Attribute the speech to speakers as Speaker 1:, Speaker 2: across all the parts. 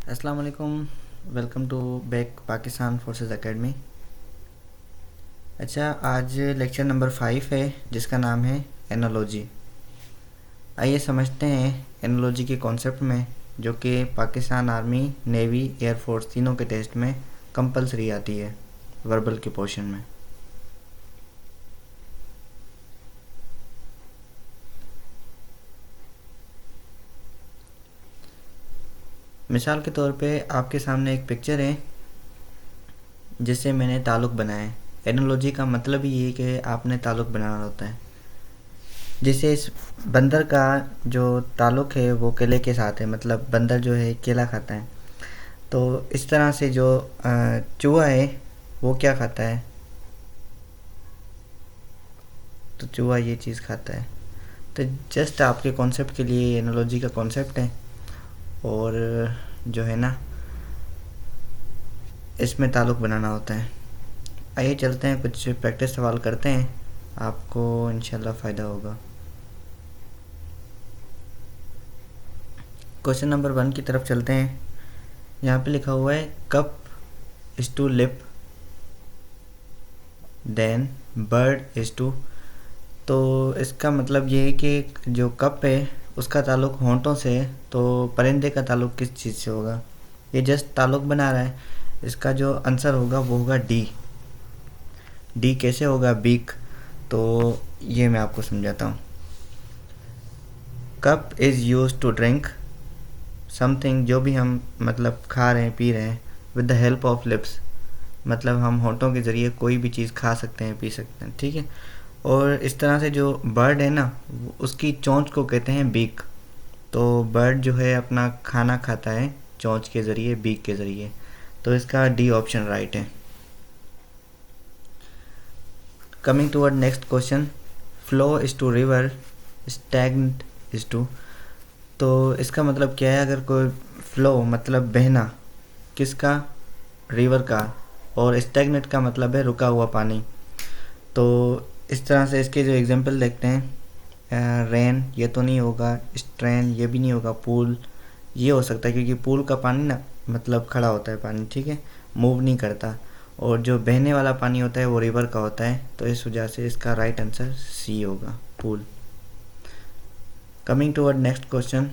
Speaker 1: अस्सलाम वालेकुम। Welcome to back Pakistan forces academy. अच्छा, आज लेक्चर नंबर 5 है जिसका नाम है एनोलॉजी। आइए समझते हैं एनोलॉजी के कॉन्सेप्ट में, जो कि पाकिस्तान आर्मी, नेवी, एयरफोर्स तीनों के टेस्ट में कंपलसरी आती है वर्बल के पोर्शन में। मिसाल के तौर पे आपके सामने एक पिक्चर है जिससे मैंने ताल्लुक़ बनाया है। एनोलॉजी का मतलब ही ये कि आपने ताल्लुक़ बनाना होता है। जैसे इस बंदर का जो ताल्लुक़ है वो केले के साथ है, मतलब बंदर जो है केला खाता है। तो इस तरह से जो चूहा है वो क्या खाता है, तो चूहा ये चीज़ खाता है। तो जस्ट आपके कॉन्सेप्ट के लिए एनालॉजी का कॉन्सेप्ट है, और जो है ना इसमें ताल्लुक़ बनाना होता है। आइए चलते हैं, कुछ प्रैक्टिस सवाल करते हैं, आपको इंशाल्लाह फ़ायदा होगा। क्वेश्चन नंबर 1 की तरफ चलते हैं। यहाँ पे लिखा हुआ है cup is to lip then bird is to. तो इसका मतलब ये है कि जो कप है उसका ताल्लुक़ होंठों से, तो परिंदे का ताल्लुक़ किस चीज़ से होगा। ये जस्ट ताल्लुक़ बना रहा है। इसका जो आंसर होगा वो होगा डी। डी कैसे होगा, बीक। तो ये मैं आपको समझाता हूँ। Cup is use to drink something, जो भी हम मतलब खा रहे हैं, पी रहे हैं, with the help of lips, मतलब हम होंठों के ज़रिए कोई भी चीज़ खा सकते हैं, पी सकते हैं, ठीक है। और इस तरह से जो बर्ड है ना, उसकी चोंच को कहते हैं बीक। तो बर्ड जो है अपना खाना खाता है चोंच के ज़रिए, बीक के ज़रिए। तो इसका डी ऑप्शन राइट है। Coming toward next question, flow is to river, stagnant is to. तो इसका मतलब क्या है, अगर कोई फ्लो मतलब बहना, किसका, रिवर का, और स्टैग्नेंट का मतलब है रुका हुआ पानी। तो इस तरह से इसके जो एग्जांपल देखते हैं, रेन ये तो नहीं होगा, स्ट्रेन ये भी नहीं होगा, पूल ये हो सकता है क्योंकि पूल का पानी ना मतलब खड़ा होता है पानी, ठीक है, मूव नहीं करता। और जो बहने वाला पानी होता है वो रिवर का होता है। तो इस वजह से इसका राइट आंसर सी होगा, pool. Coming toward next question,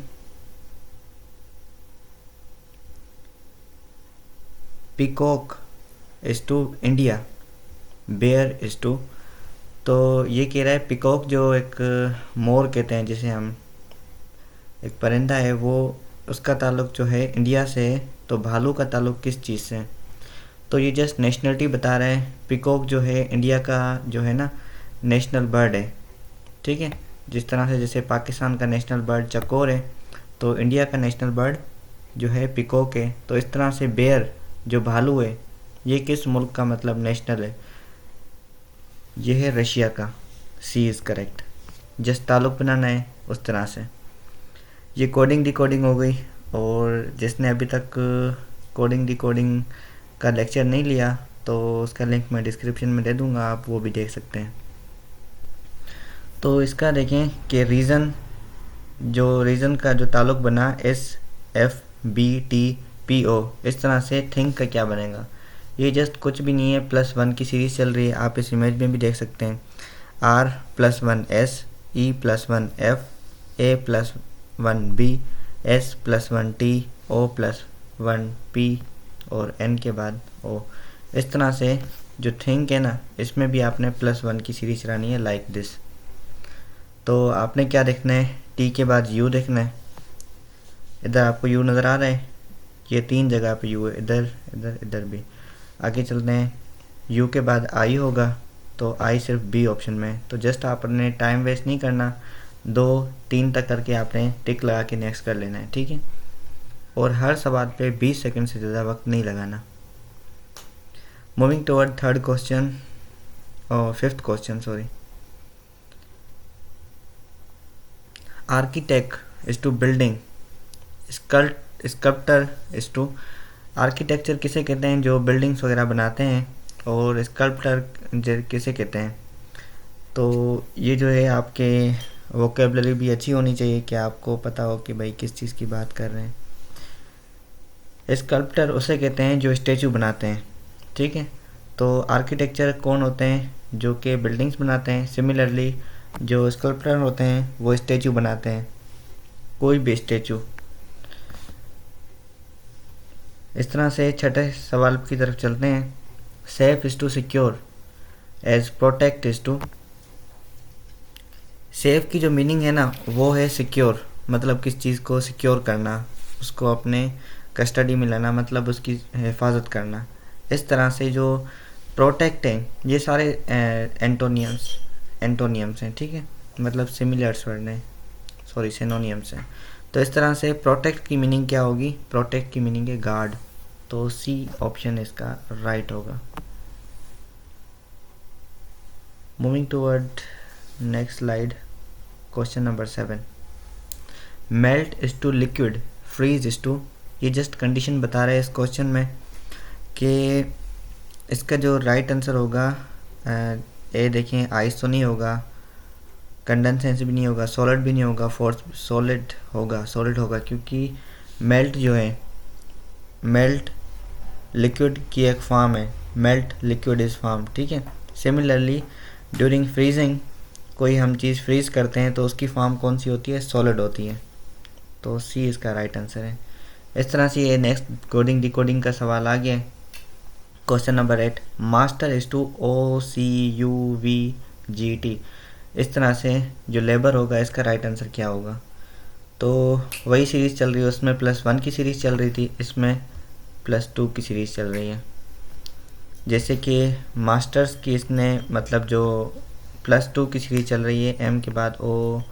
Speaker 1: peacock is to India, bear is to. तो ये कह रहा है पीकॉक जो एक मोर कहते हैं जिसे हम, एक परिंदा है, वो उसका ताल्लुक़ जो है इंडिया से है। तो भालू का ताल्लुक़ किस चीज़ से। तो ये जस्ट नेशनलिटी बता रहा है। पीकॉक जो है इंडिया का जो है ना नेशनल बर्ड है, ठीक है। जिस तरह से जैसे पाकिस्तान का नेशनल बर्ड चकोर है, तो इंडिया का नेशनल बर्ड जो है पीकॉक है। तो इस तरह से बेयर जो भालू है, ये किस मुल्क का मतलब नेशनल है, ये है रशिया का। सी इज़ करेक्ट। जस्ट ताल्लुक़ बनाना है उस तरह से। ये कोडिंग डिकोडिंग हो गई। और जिसने अभी तक कोडिंग डिकोडिंग का लेक्चर नहीं लिया तो उसका लिंक मैं डिस्क्रिप्शन में दे दूँगा, आप वो भी देख सकते हैं। तो इसका देखें कि रीज़न का जो ताल्लुक़ बना SFBTPO, इस तरह से थिंक का क्या बनेगा। ये जस्ट कुछ भी नहीं है, +1 की सीरीज़ चल रही है, आप इस इमेज में भी देख सकते हैं। R+1S, E+1F, A+1B, S+1T, O+1P और N के बाद O। इस तरह से जो थिंक है ना, इसमें भी आपने +1 की सीरीज चलानी है, लाइक दिस। तो आपने क्या देखना है, टी के बाद यू देखना है। इधर आपको यू नज़र आ रहा है, ये 3 जगह पे यू है, इधर इधर इधर भी। आगे चलते हैं, यू के बाद आई होगा, तो आई सिर्फ बी ऑप्शन में है। तो जस्ट आपने टाइम वेस्ट नहीं करना, 2-3 तक करके आपने टिक लगा के नेक्स्ट कर लेना है, ठीक है। और हर सवाल पे 20 सेकंड से ज़्यादा वक्त नहीं लगाना। मूविंग टुवर्ड थर्ड क्वेश्चन, और fifth question sorry. Architect is to building, sculptor is to. Architecture किसे कहते हैं, जो बिल्डिंग्स वगैरह बनाते हैं, और स्कल्प्टर किसे कहते हैं। तो ये जो है आपके वोकेबलरी भी अच्छी होनी चाहिए कि आपको पता हो कि भाई किस चीज़ की बात कर रहे हैं। स्कल्प्टर उसे कहते हैं जो स्टैचू बनाते हैं, ठीक है। तो आर्किटेक्चर कौन होते हैं, जो कि बिल्डिंग्स बनाते हैं। सिमिलरली जो स्कल्प्टर होते हैं वो स्टैचू बनाते हैं, कोई भी स्टैचू। इस तरह से छठे सवाल की तरफ चलते हैं। Safe is to secure as protect is to. Safe की जो मीनिंग है ना वो है सिक्योर, मतलब किस चीज़ को सिक्योर करना, उसको अपने कस्टडी में लेना, मतलब उसकी हिफाजत करना। इस तरह से जो प्रोटेक्ट है ये सारे एंटोनियम्स हैं, ठीक है, मतलब सिमिलर्स वर्ड हैं, सॉरी सिनोनियम्स हैं। तो इस तरह से प्रोटेक्ट की मीनिंग क्या होगी, प्रोटेक्ट की मीनिंग है गार्ड। तो सी ऑप्शन इसका राइट होगा। Moving toward next slide, question number 7। Melt is to liquid, freeze is to. ये जस्ट कंडीशन बता रहे हैं इस क्वेश्चन में कि इसका जो राइट आंसर होगा ए देखें, आइस तो नहीं होगा, कंडेंसेंस भी नहीं होगा, सॉलिड भी नहीं होगा, फोर्स सॉलिड होगा क्योंकि मेल्ट जो है, मेल्ट लिक्विड की एक फॉर्म है, मेल्ट लिक्विड इज फॉर्म, ठीक है। सिमिलरली ड्यूरिंग फ्रीजिंग कोई हम चीज़ फ्रीज करते हैं तो उसकी फॉर्म कौन सी होती है, सॉलिड होती है। तो सी इसका राइट आंसर है। इस तरह से ये नेक्स्ट कोडिंग डिकोडिंग का सवाल आ गया। Question number 8, master is to OCUVGT। इस तरह से जो लेबर होगा इसका राइट आंसर क्या होगा। तो वही सीरीज़ चल रही है, उसमें +1 की सीरीज़ चल रही थी, इसमें +2 की सीरीज़ चल रही है। जैसे कि मास्टर्स की इसने मतलब जो +2 की सीरीज़ चल रही है, M के बाद OCUVGT।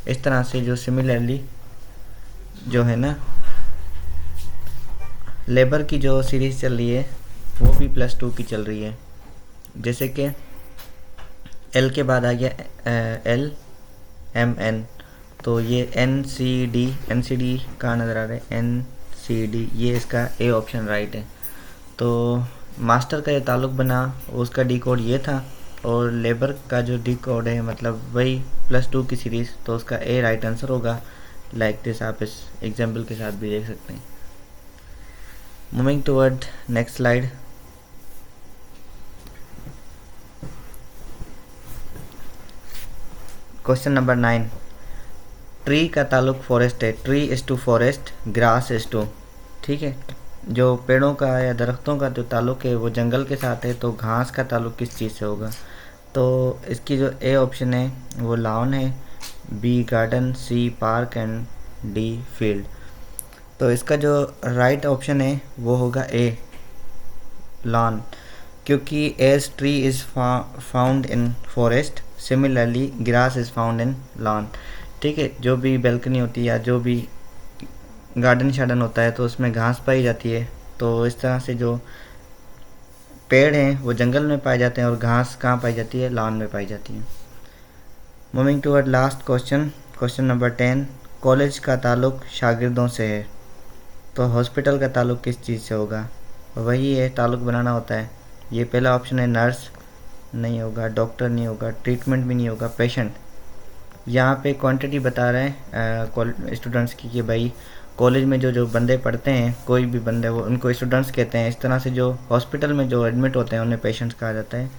Speaker 1: इस तरह से जो सिमिलरली जो है ना लेबर की जो सीरीज़ चल रही है वो भी +2 की चल रही है। जैसे कि L के बाद आ गया LMN, तो ये NCD कहाँ नज़र आ रहा है, NCD, ये इसका ए ऑप्शन राइट है। तो मास्टर का ये ताल्लुक़ बना उसका डी कोड ये था, और लेबर का जो डी कोड है मतलब वही +2 की सीरीज़, तो उसका ए राइट आंसर होगा। लाइक दिस आप इस एग्जाम्पल के साथ भी देख सकते हैं। Moving toward next slide, question number 9। Tree का ताल्लुक फॉरेस्ट है, tree is to forest, grass is to, ठीक है। जो पेड़ों का या दरख्तों का जो ताल्लुक है वो जंगल के साथ है, तो घास का ताल्लुक किस चीज़ से होगा। तो इसकी जो ए ऑप्शन है वो लॉन है, B garden, C park and D field. तो इसका जो राइट ऑप्शन है वो होगा ए लॉन, क्योंकि as tree is found in forest, similarly grass is found in lawn, ठीक है। जो भी बैल्कनी होती है या जो भी गार्डन शार्डन होता है तो उसमें घास पाई जाती है, तो इस तरह से जो पेड़ हैं वो जंगल में पाए जाते हैं और घास कहाँ पाई जाती है, लॉन में पाई जाती है। Moving toward last question, question number 10। College का ताल्लुक शागिर्दों से है, तो हॉस्पिटल का ताल्लुक किस चीज़ से होगा, वही है ताल्लुक बनाना होता है। ये पहला ऑप्शन है, नर्स नहीं होगा, डॉक्टर नहीं होगा, ट्रीटमेंट भी नहीं होगा, पेशेंट। यहाँ पे क्वांटिटी बता रहे हैं स्टूडेंट्स की कि भाई कॉलेज में जो बंदे पढ़ते हैं, कोई भी बंदे, वो उनको स्टूडेंट्स कहते हैं। इस तरह से जो हॉस्पिटल में जो एडमिट होते हैं उन्हें पेशेंट्स कहा जाता है,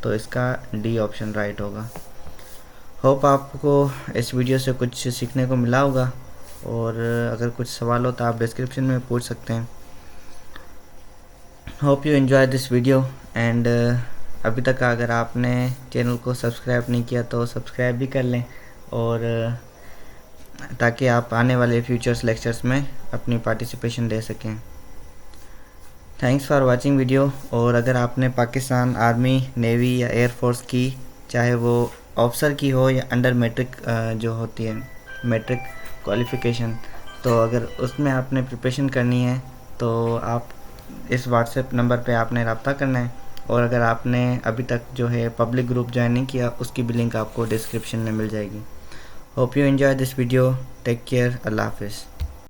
Speaker 1: तो इसका डी ऑप्शन राइट होगा। होप आपको इस वीडियो से कुछ सीखने को मिला होगा, और अगर कुछ सवाल हो तो आप डिस्क्रिप्शन में पूछ सकते हैं। Hope you enjoy this video and अभी तक अगर आपने चैनल को सब्सक्राइब नहीं किया तो सब्सक्राइब भी कर लें, और ताकि आप आने वाले फ्यूचर्स लेक्चर्स में अपनी पार्टिसिपेशन दे सकें। Thanks for watching video. और अगर आपने पाकिस्तान आर्मी, नेवी या एयरफोर्स की, चाहे वो ऑफिसर की हो या अंडर मैट्रिक जो होती है मैट्रिक क्वालिफ़िकेशन, तो अगर उसमें आपने प्रिपरेशन करनी है तो आप इस व्हाट्सएप नंबर पे आपने रब्ता करना है। और अगर आपने अभी तक जो है पब्लिक ग्रुप ज्वाइन नहीं किया, उसकी भी लिंक आपको डिस्क्रिप्शन में मिल जाएगी। Hope you enjoy this video, take care, अल्लाह हाफिज़।